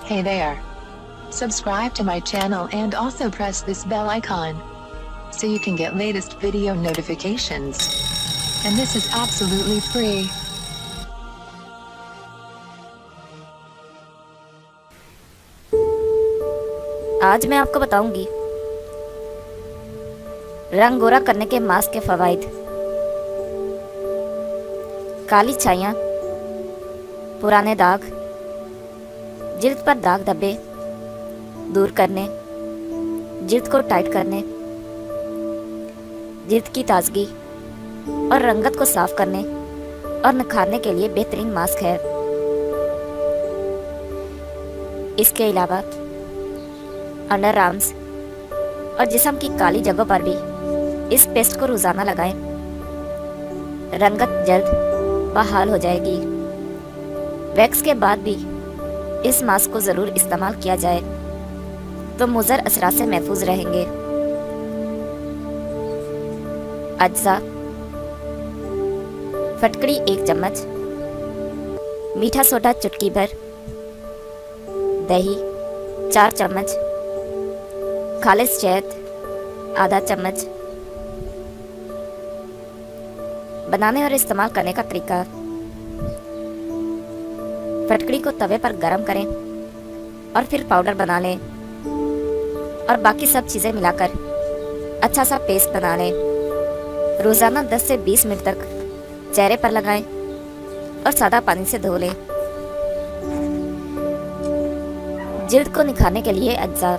Hey there. Subscribe to my channel and also press this bell icon so you can get latest video notifications. And this is absolutely free. आज मैं आपको बताऊंगी रंग गोरा करने के मास्क के फवाइद। काली छाइयाँ, पुराने दाग, जिल्द पर दाग धब्बे दूर करने, जिल्द को टाइट करने, जिल्द की ताजगी और रंगत को साफ करने और निखारने के लिए बेहतरीन मास्क है। इसके अलावा अंडर आर्म्स और जिस्म की काली जगहों पर भी इस पेस्ट को रोजाना लगाएं। रंगत जल्द बहाल हो जाएगी। वैक्स के बाद भी इस मास्क को ज़रूर इस्तेमाल किया जाए तो मुज़र असरात से महफूज रहेंगे। अज्जा: फटकड़ी 1 चम्मच, मीठा सोडा चुटकी भर, दही 4 चम्मच, खालिस शहद आधा चम्मच। बनाने और इस्तेमाल करने का तरीका: फटकड़ी को तवे पर गरम करें और फिर पाउडर बना लें और बाकी सब चीज़ें मिलाकर अच्छा सा पेस्ट बना लें। रोज़ाना 10 से 20 मिनट तक चेहरे पर लगाएं और सादा पानी से धो लें। जिल्द को निखारने के लिए अज्जा: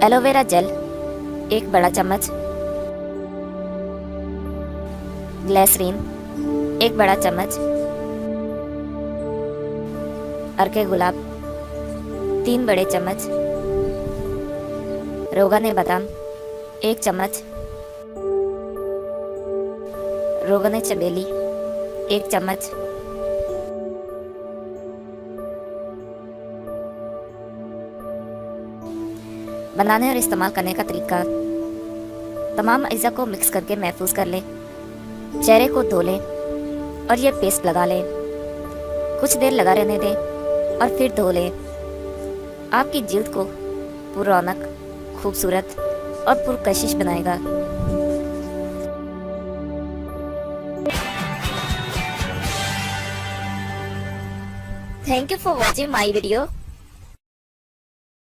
एलोवेरा जेल 1 बड़ा चम्मच, ग्लिसरीन 1 बड़ा चम्मच, अर्के गुलाब 3 बड़े चम्मच, रोगन बादाम 1 चम्मच, रोगन चमेली 1 चम्मच। बनाने और इस्तेमाल करने का तरीका: तमाम अज्जा को मिक्स करके महफूज कर लें, चेहरे को धो लें और ये पेस्ट लगा लें। कुछ देर लगा रहने दें और फिर धो लें। आपकी जिल्द को पुरौनक, खूबसूरत और पुरकशिश बनाएगा। Thank you for watching my video.